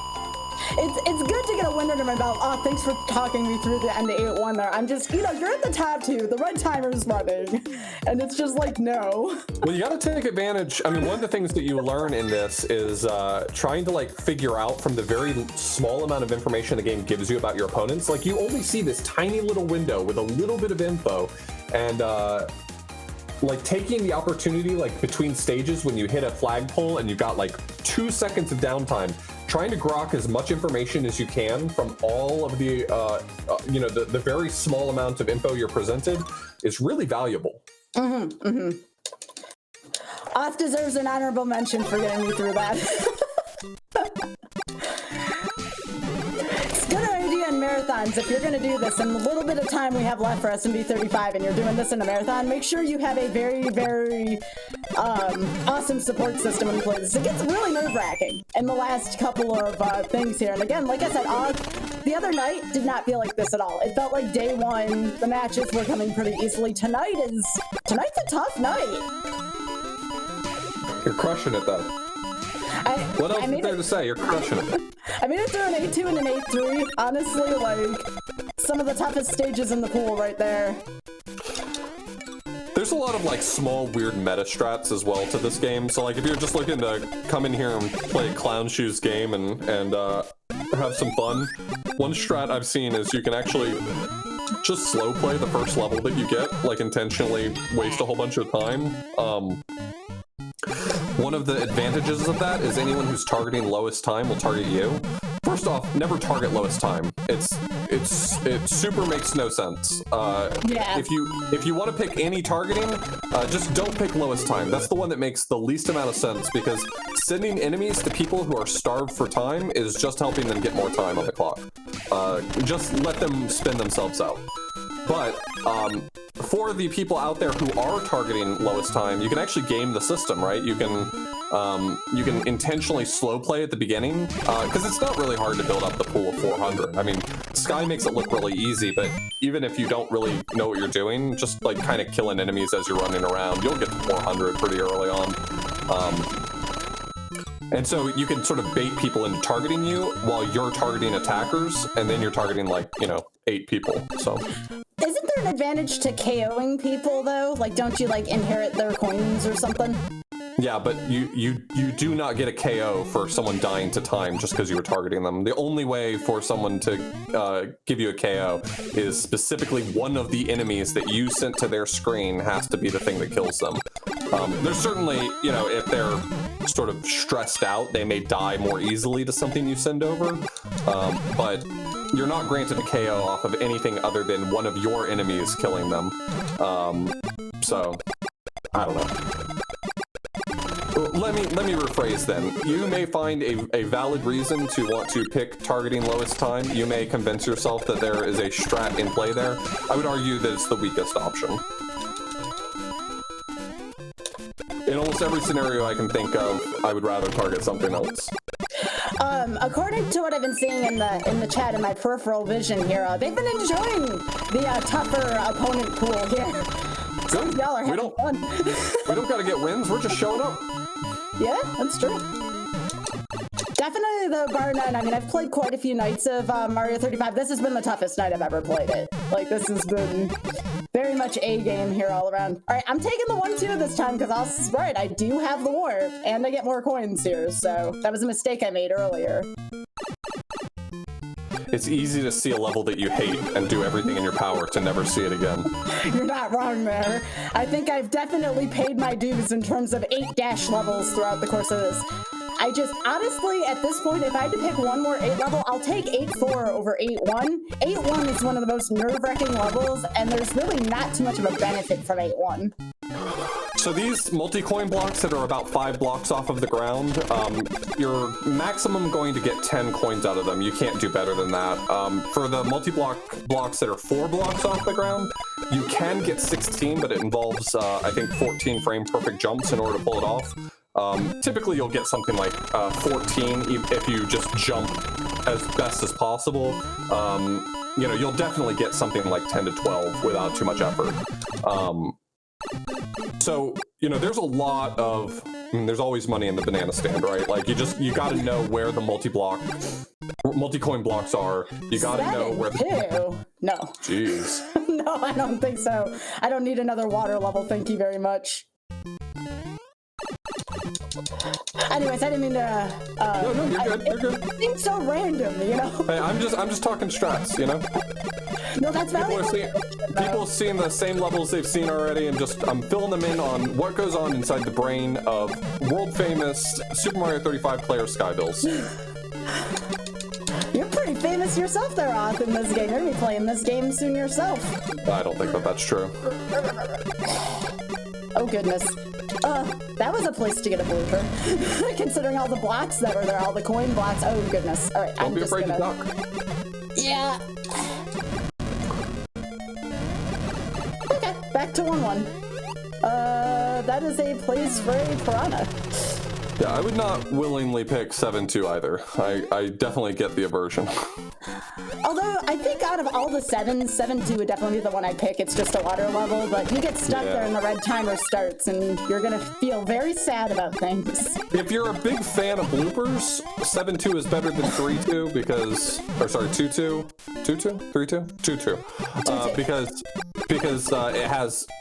It's good to get a win under my belt. Oh, thanks for talking me through the end of 8-1 there. I'm just, you're at the top 2. The red timer's running, and it's just like, no. Well, you got to take advantage. I mean, one of the things that you learn in this is trying to figure out from the very small amount of information the game gives you about your opponents. Like, you only see this tiny little window with a little bit of info, and taking the opportunity between stages when you hit a flagpole and you've got 2 seconds of downtime, trying to grok as much information as you can from all of the the very small amount of info you're presented is really valuable. Oth deserves an honorable mention for getting me through that. Good idea in marathons. If you're going to do this in the little bit of time we have left for SMB35 and you're doing this in a marathon, make sure you have a very, very awesome support system when you play this. It gets really nerve-wracking in the last couple of things here. And again, like I said, the other night did not feel like this at all. It felt like day one, the matches were coming pretty easily. Tonight's a tough night. You're crushing it, though. What else is there to say? You're crushing it. I made it through an 8-2 and an 8-3. Honestly, some of the toughest stages in the pool right there. There's a lot of small weird meta strats as well to this game. So if you're just looking to come in here and play a Clown Shoes game and have some fun, one strat I've seen is you can actually just slow play the first level that you get, intentionally waste a whole bunch of time. One of the advantages of that is anyone who's targeting lowest time will target you. For first off, never target lowest time. It super makes no sense. Yeah. If you want to pick any targeting, just don't pick lowest time. That's the one that makes the least amount of sense, because sending enemies to people who are starved for time is just helping them get more time on the clock. Just let them spin themselves out. But for the people out there who are targeting lowest time, you can actually game the system, right? You can intentionally slow play at the beginning, because it's not really hard to build up the pool of 400. I mean, Sky makes it look really easy, but even if you don't really know what you're doing, just like kind of killing enemies as you're running around, you'll get to 400 pretty early on. And so you can sort of bait people into targeting you while you're targeting attackers, and then you're targeting, like, 8 people, so. Isn't there an advantage to KOing people, though? Like, don't you, like, inherit their coins or something? Yeah, but you do not get a KO for someone dying to time just because you were targeting them. The only way for someone to give you a KO is specifically one of the enemies that you sent to their screen has to be the thing that kills them. There's certainly, if they're sort of stressed out, they may die more easily to something you send over, but you're not granted a KO off of anything other than one of your enemies killing them. So, I don't know. Let me rephrase then. You may find a valid reason to want to pick targeting lowest time. You may convince yourself that there is a strat in play there. I would argue that it's the weakest option. In almost every scenario I can think of, I would rather target something else. According to what I've been seeing in the chat in my peripheral vision here, they've been enjoying the tougher opponent pool here. Good. Y'all are having fun. We don't gotta get wins, we're just showing up. Yeah, that's true. Definitely, though, bar none. I mean, I've played quite a few nights of Mario 35. This has been the toughest night I've ever played it. Like, this has been very much a game here all around. All right, I'm taking the 1-2 this time because I do have the warp, and I get more coins here, so that was a mistake I made earlier. It's easy to see a level that you hate and do everything in your power to never see it again. You're not wrong there. I think I've definitely paid my dues in terms of 8 dash levels throughout the course of this. I just, honestly, at this point, if I had to pick one more 8 level, I'll take 8-4 over 8-1. 8-1 is one of the most nerve-wracking levels, and there's really not too much of a benefit from 8-1. So these multi-coin blocks that are about 5 blocks off of the ground, you're maximum going to get 10 coins out of them. You can't do better than that. For the multi-block blocks that are 4 blocks off the ground, you can get 16, but it involves, I think, 14 frame perfect jumps in order to pull it off. Typically, you'll get something like 14 if you just jump as best as possible. You'll definitely get something like 10 to 12 without too much effort. So, there's a lot of, there's always money in the banana stand, right? Like, you gotta know where the multi-coin blocks are. You gotta know where the... No. Jeez. No, I don't think so. I don't need another water level, thank you very much. Anyways, I didn't mean to, No, you're good, you're good. It seems so random, Hey, I'm just talking strats, No, that's valuable. People have seen the same levels they've seen already, and I'm filling them in on what goes on inside the brain of world-famous Super Mario 35 player Skybilz. You're pretty famous yourself there, Oth, in this game. You're gonna be playing this game soon yourself. I don't think that's true. Oh, goodness. That was a place to get a blooper. Considering all the blocks that were there, all the coin blocks. Oh, goodness. All right, Don't be afraid to duck. Yeah. Okay, back to 1-1. That is a place for a piranha. Yeah, I would not willingly pick 7-2 either. I definitely get the aversion. Although, I think out of all the 7s, 7-2 would definitely be the one I'd pick. It's just a water level, but you get stuck there and the red timer starts, and you're gonna feel very sad about things. If you're a big fan of bloopers, 7-2 is better than 3-2 because... Or sorry, 2-2? 2-2? 3-2? 2-2. Because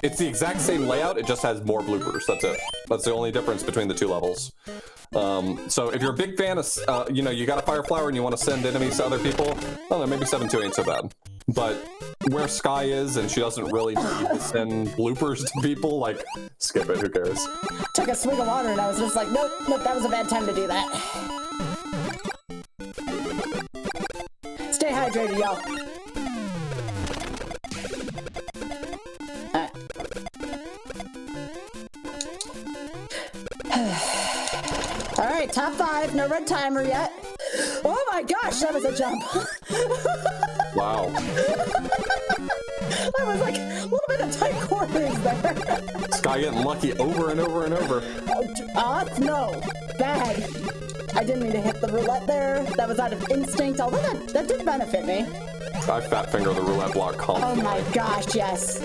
it's the exact same layout, it just has more bloopers, that's it. That's the only difference between the two levels. So if you're a big fan of, you got a fire flower and you want to send enemies to other people, I don't know, maybe 7-2 ain't so bad. But where Sky is and she doesn't really need to send bloopers to people, like, skip it, who cares? Took a swig of water and I was just like, nope, that was a bad time to do that. hydrated, y'all. Alright, top 5. No red timer yet. Oh my gosh, that was a jump. Wow. That was like a little bit of tight corners there. Sky getting lucky over and over and over. No. Bad. I didn't mean to hit the roulette there. That was out of instinct, although that did benefit me. I fat finger the roulette block constantly. Oh my gosh, yes.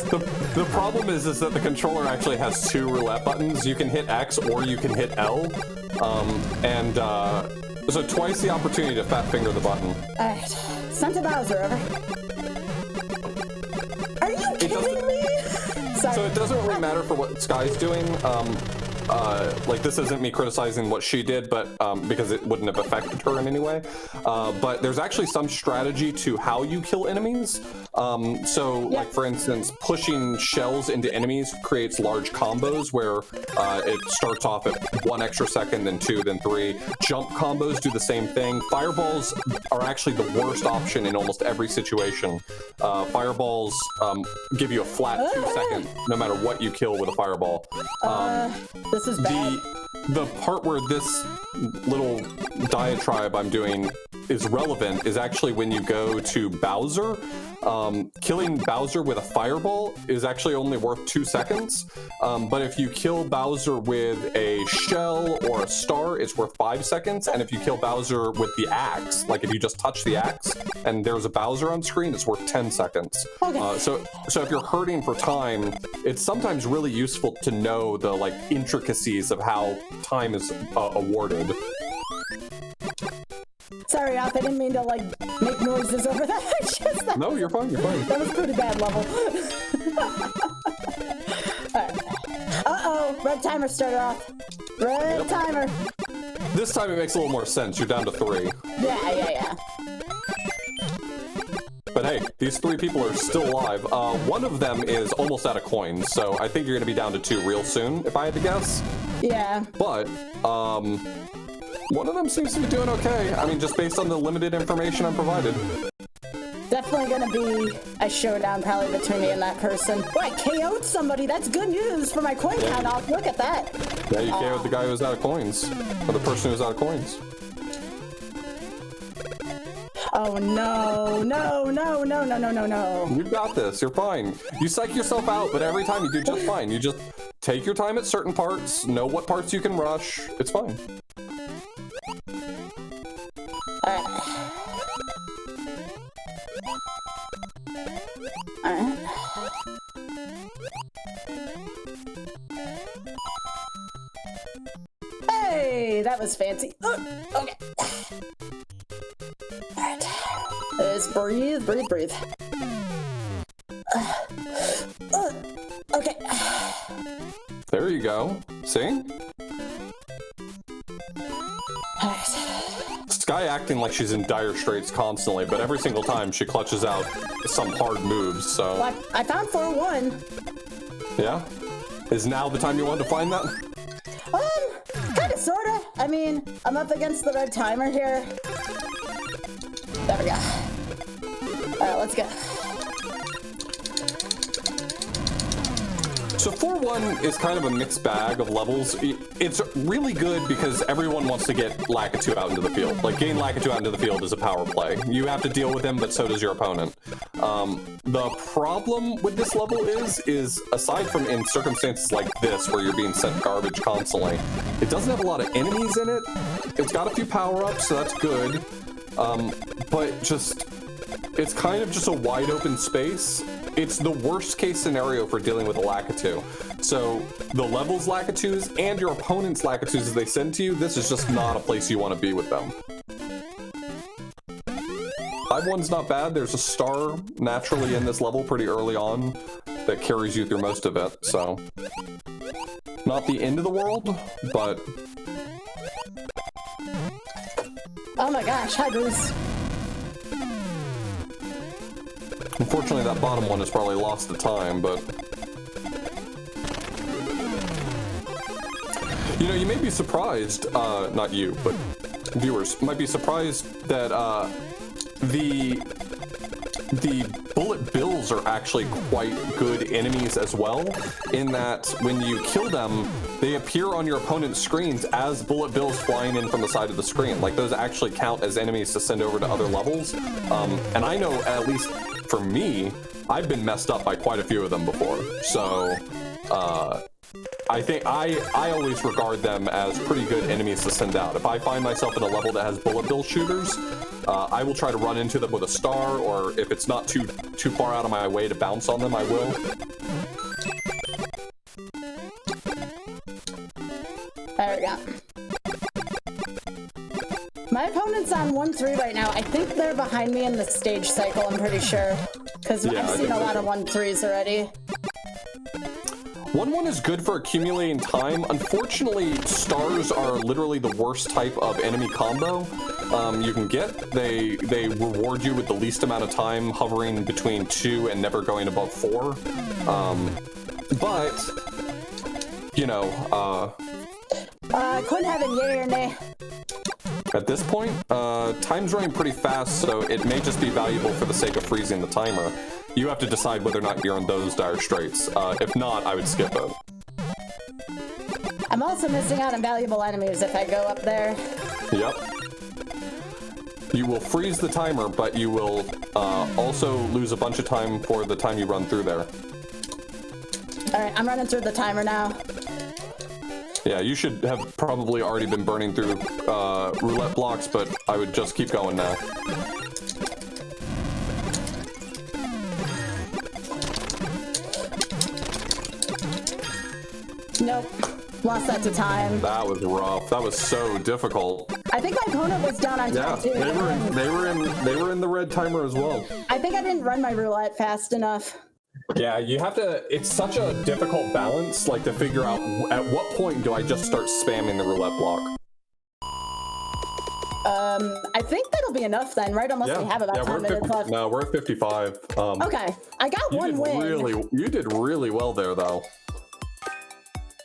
The problem is that the controller actually has 2 roulette buttons. You can hit X or you can hit L. So twice the opportunity to fat finger the button. Alright. Sent to Bowser, over. Are you kidding me? Sorry. So it doesn't really matter for what Sky's doing. Like, this isn't me criticizing what she did, but because it wouldn't have affected her in any way. But there's actually some strategy to how you kill enemies. Like, for instance, pushing shells into enemies creates large combos where it starts off at 1 extra second, then 2, then 3. Jump combos do the same thing. Fireballs are actually the worst option in almost every situation. Fireballs give you a flat 2 seconds no matter what you kill with a fireball. This is bad. The part where this little diatribe I'm doing is relevant is actually when you go to Bowser. Killing Bowser with a fireball is actually only worth 2 seconds, but if you kill Bowser with a shell or a star, it's worth 5 seconds, and if you kill Bowser with the axe, like if you just touch the axe and there's a Bowser on screen, it's worth 10 seconds. Okay. So if you're hurting for time, it's sometimes really useful to know the like intricacies of how time is awarded. Sorry, Alf, I didn't mean to, like, make noises over that. No, you're fine, you're fine. That was a pretty bad level. Alright. Uh-oh, red timer started off. Red timer. This time it makes a little more sense. You're down to 3. Yeah. But hey, these 3 people are still alive. One of them is almost out of coins, so I think you're going to be down to 2 real soon, if I had to guess. Yeah. But, one of them seems to be doing okay. I mean, just based on the limited information I'm provided. Definitely gonna be a showdown probably between me and that person. Boy, I KO'd somebody. That's good news for my coin count off. Look at that. Yeah, you KO'd the guy who was out of coins. Or the person who was out of coins. Oh, no. You got this. You're fine. You psych yourself out, but every time you do just fine. You just take your time at certain parts, know what parts you can rush. It's fine. Alright. Hey, that was fancy. Okay. Alright. Just breathe. Okay. There you go. See? Sky acting like she's in dire straits constantly, but every single time she clutches out some hard moves, so... Well, I found 4-1. Yeah? Is now the time you want to find that? Kinda, sorta. I mean, I'm up against the red timer here. There we go. Alright, let's go. So 4-1 is kind of a mixed bag of levels. It's really good because everyone wants to get Lakitu out into the field. Like, getting Lakitu out into the field is a power play. You have to deal with him, but so does your opponent. The problem with this level is aside from in circumstances like this where you're being sent garbage constantly, it doesn't have a lot of enemies in it. It's got a few power-ups, so that's good. But just... it's kind of just a wide open space. It's the worst case scenario for dealing with a Lakitu. So the levels Lakitus and your opponent's Lakitus as they send to you, this is just not a place you want to be with them. 5-1's not bad. There's a star naturally in this level pretty early on that carries you through most of it, so... not the end of the world, but... Oh my gosh, hi Bruce. Unfortunately, that bottom one has probably lost the time, but... you know, you may be surprised, not you, but viewers, might be surprised that, the bullet bills are actually quite good enemies as well, in that when you kill them, they appear on your opponent's screens as bullet bills flying in from the side of the screen. Like, those actually count as enemies to send over to other levels. And I know, at least for me, I've been messed up by quite a few of them before. So I think I always regard them as pretty good enemies to send out. If I find myself in a level that has bullet bill shooters, I will try to run into them with a star, or if it's not too far out of my way to bounce on them, I will. There we go. My opponent's on 1-3 right now. I think they're behind me in the stage cycle, I'm pretty sure. Because Yeah, I've seen a lot of 1-3s already. 1-1 is good for accumulating time. Unfortunately, stars are literally the worst type of enemy combo you can get. They reward you with the least amount of time, hovering between 2 and never going above 4. But, you know, Couldn't have a yay or nay. at this point, time's running pretty fast, so it may just be valuable for the sake of freezing the timer. You have to decide whether or not you're in those dire straits. If not, I would skip it. I'm also missing out on valuable enemies if I go up there. Yep. You will freeze the timer, but you will also lose a bunch of time for the time you run through there. Alright, I'm running through the timer now. Yeah, you should have probably already been burning through roulette blocks, but I would just keep going now. Nope. Lost that to time. That was rough. That was so difficult. I think my opponent was down on time too. they were in the red timer as well. I think I didn't run my roulette fast enough. Yeah, you have to. It's such a difficult balance, like, to figure out at what point do I just start spamming the roulette block. I think that'll be enough then, right? Unless we have about 10 minutes left. No, we're at 55. Okay, I got one win. You did really well there, though.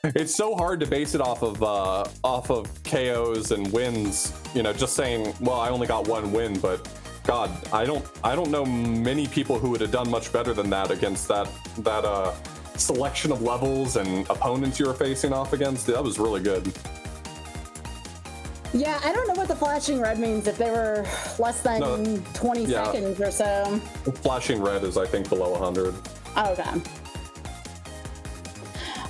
It's so hard to base it off of KOs and wins. You know, just saying, well, I only got one win, but God, I don't know many people who would have done much better than that against that selection of levels and opponents you were facing off against. That was really good. Yeah, I don't know what the flashing red means, if they were less than 20 seconds or so. Flashing red is, I think, below 100. Oh, okay.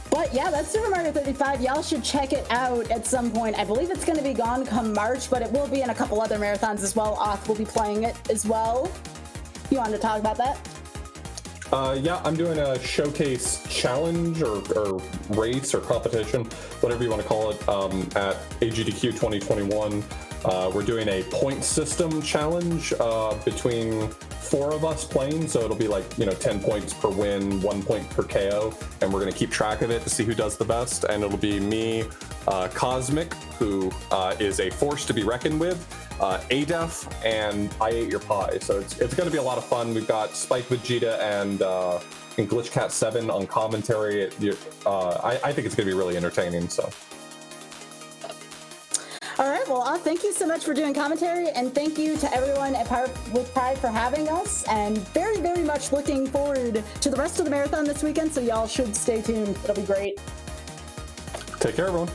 But yeah, that's Super Mario 35. Y'all should check it out at some point. I believe it's going to be gone come March, but it will be in a couple other marathons as well. Oth will be playing it as well. You wanted to talk about that? Yeah, I'm doing a showcase challenge or race or competition, whatever you want to call it, at AGDQ 2021. We're doing a point system challenge between 4 of us playing, so it'll be like, 10 points per win, 1 point per KO, and we're going to keep track of it to see who does the best. And it'll be me, Cosmic, who is a force to be reckoned with, Adef, and I Ate Your Pie. So it's going to be a lot of fun. We've got Spike Vegeta and GlitchCat7 on commentary. I think it's going to be really entertaining. So. All right, well, thank you so much for doing commentary, and thank you to everyone at Power with Pride for having us, and very, very much looking forward to the rest of the marathon this weekend, so y'all should stay tuned. It'll be great. Take care, everyone.